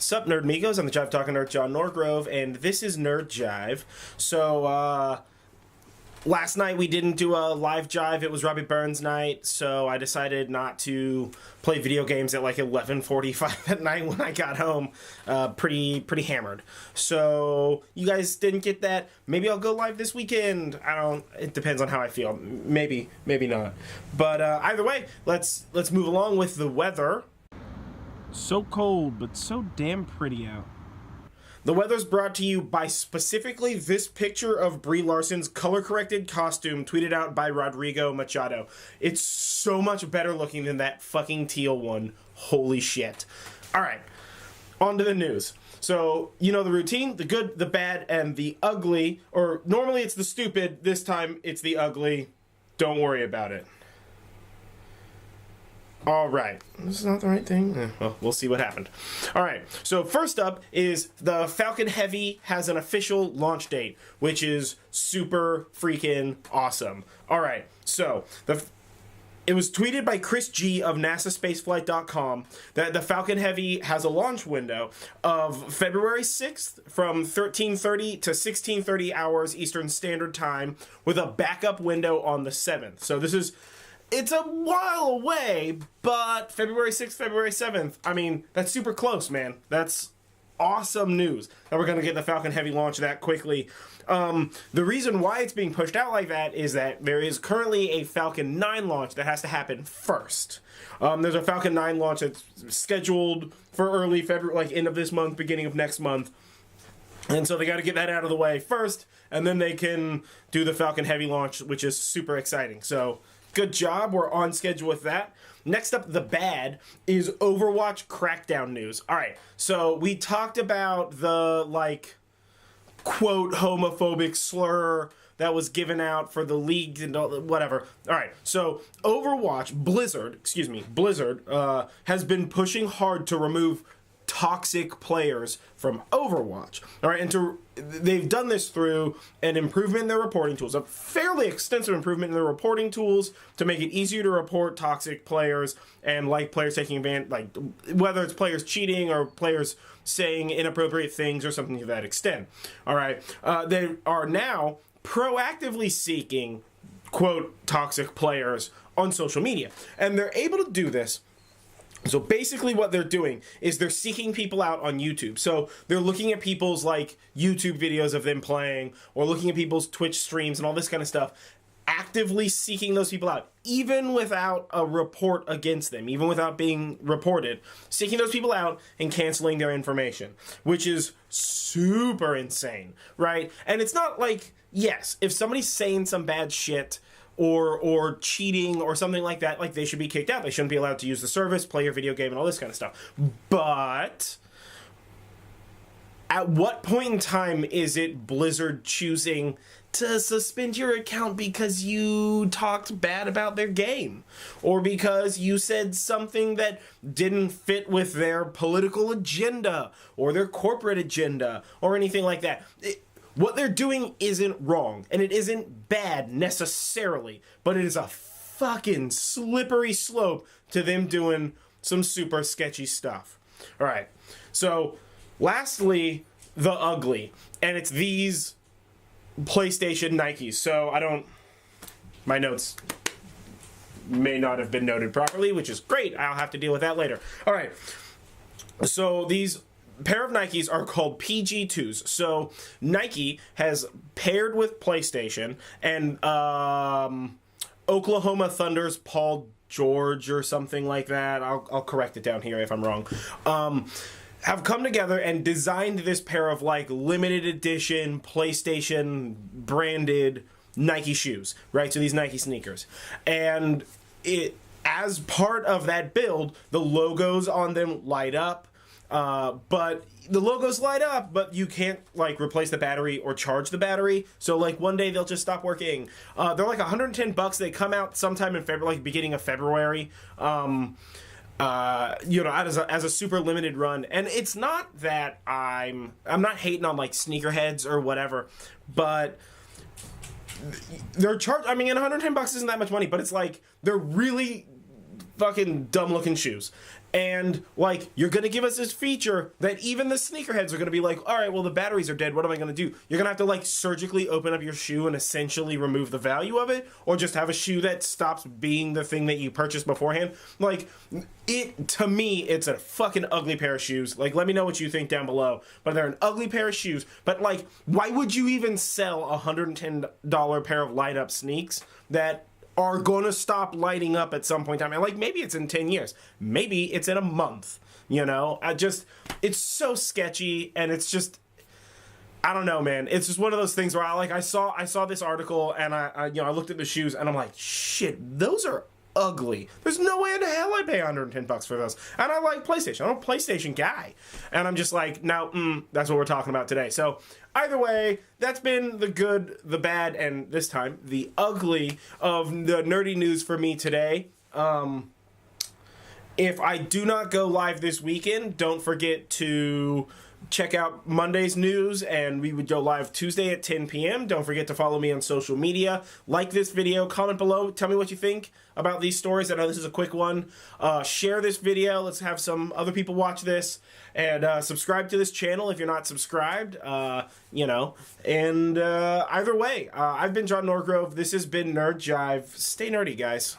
Sup, Nerdmigos? I'm the Jive Talking Nerd, John Norgrove, and this is Nerd Jive. So, last night we didn't do a live Jive. It was Robbie Burns night, so I decided not to play video games at like 11:45 at night when I got home. Pretty hammered. So, you guys didn't get that. Maybe I'll go live this weekend. It depends on how I feel. Maybe not. But either way, let's move along with the weather. So cold, but so damn pretty out. The weather's brought to you by specifically this picture of Brie Larson's color-corrected costume tweeted out by Rodrigo Machado. It's so much better looking than that fucking teal one. Holy shit. Alright, on to the news. So, you know the routine, the good, the bad, and the ugly. Or normally it's the stupid, this time it's the ugly. Don't worry about it. Alright, this is not the right thing? Well, we'll see what happened. Alright, so first up is the Falcon Heavy has an official launch date, which is super freaking awesome. Alright, so it was tweeted by Chris G of NASASpaceflight.com that the Falcon Heavy has a launch window of February 6th from 13:30 to 16:30 hours Eastern Standard Time with a backup window on the 7th. So it's a while away, but February 6th, February 7th, I mean, that's super close, man. That's awesome news that we're going to get the Falcon Heavy launch that quickly. The reason why it's being pushed out like that is that there is currently a Falcon 9 launch that has to happen first. There's a Falcon 9 launch that's scheduled for early February, like end of this month, beginning of next month. And so they got to get that out of the way first, and then they can do the Falcon Heavy launch, which is super exciting. So good job, we're on schedule with that. Next up, the bad, is Overwatch Crackdown news. Alright, so we talked about the, like, quote, homophobic slur that was given out for the league and all, whatever. Alright, so Blizzard, has been pushing hard to remove toxic players from Overwatch. Alright, and they've done this through an improvement in their reporting tools, a fairly extensive improvement in their reporting tools to make it easier to report toxic players and like players taking advantage, like whether it's players cheating or players saying inappropriate things or something to that extent. Alright, they are now proactively seeking, quote, toxic players on social media. And they're able to do this. So basically what they're doing is they're seeking people out on YouTube. So they're looking at people's like YouTube videos of them playing or looking at people's Twitch streams and all this kind of stuff, actively seeking those people out, even without a report against them, even without being reported, seeking those people out and canceling their information, which is super insane, right? And it's not like, yes, if somebody's saying some bad shit or cheating or something like that, like they should be kicked out. They shouldn't be allowed to use the service, play your video game, and all this kind of stuff. But at what point in time is it Blizzard choosing to suspend your account because you talked bad about their game? Or because you said something that didn't fit with their political agenda or their corporate agenda or anything like that? What they're doing isn't wrong, and it isn't bad necessarily, but it is a fucking slippery slope to them doing some super sketchy stuff. Alright, so lastly, the ugly, and it's these PlayStation Nikes. So my notes may not have been noted properly, which is great. I'll have to deal with that later. Alright, so these pair of Nikes are called PG2s. So Nike has paired with PlayStation and Oklahoma Thunder's Paul George or something like that. I'll correct it down here if I'm wrong. Have come together and designed this pair of like limited edition PlayStation branded Nike shoes, right? So these Nike sneakers. And as part of that build, the logos on them light up. But the logos light up, but you can't like replace the battery or charge the battery. So like one day they'll just stop working. They're like $110. They come out sometime in February, like beginning of February. You know, as a super limited run. And it's not that I'm not hating on like sneakerheads or whatever, but they're charged. I mean, and $110 isn't that much money, but it's like they're really fucking dumb looking shoes. And, like, you're going to give us this feature that even the sneakerheads are going to be like, all right, well, the batteries are dead. What am I going to do? You're going to have to, like, surgically open up your shoe and essentially remove the value of it, or just have a shoe that stops being the thing that you purchased beforehand. Like, to me, it's a fucking ugly pair of shoes. Like, let me know what you think down below. But they're an ugly pair of shoes. But, like, why would you even sell a $110 pair of light-up sneaks that are gonna stop lighting up at some point in time? And, like, maybe it's in 10 years. Maybe it's in a month, you know? It's so sketchy, and it's just, I don't know, man. It's just one of those things where I saw this article, and I looked at the shoes, and I'm like, shit, those are ugly. There's no way in hell I pay $110 for those. And I like PlayStation. I'm a PlayStation guy. And I'm just like, no, that's what we're talking about today. So either way, that's been the good, the bad, and this time the ugly of the nerdy news for me today. If I do not go live this weekend, don't forget to check out Monday's news, and we would go live Tuesday at 10 p.m. Don't forget to follow me on social media. Like this video, comment below, tell me what you think about these stories. I know this is a quick one. Share this video. Let's have some other people watch this. And subscribe to this channel if you're not subscribed. You know. And either way, I've been John Norgrove. This has been Nerd Jive. Stay nerdy, guys.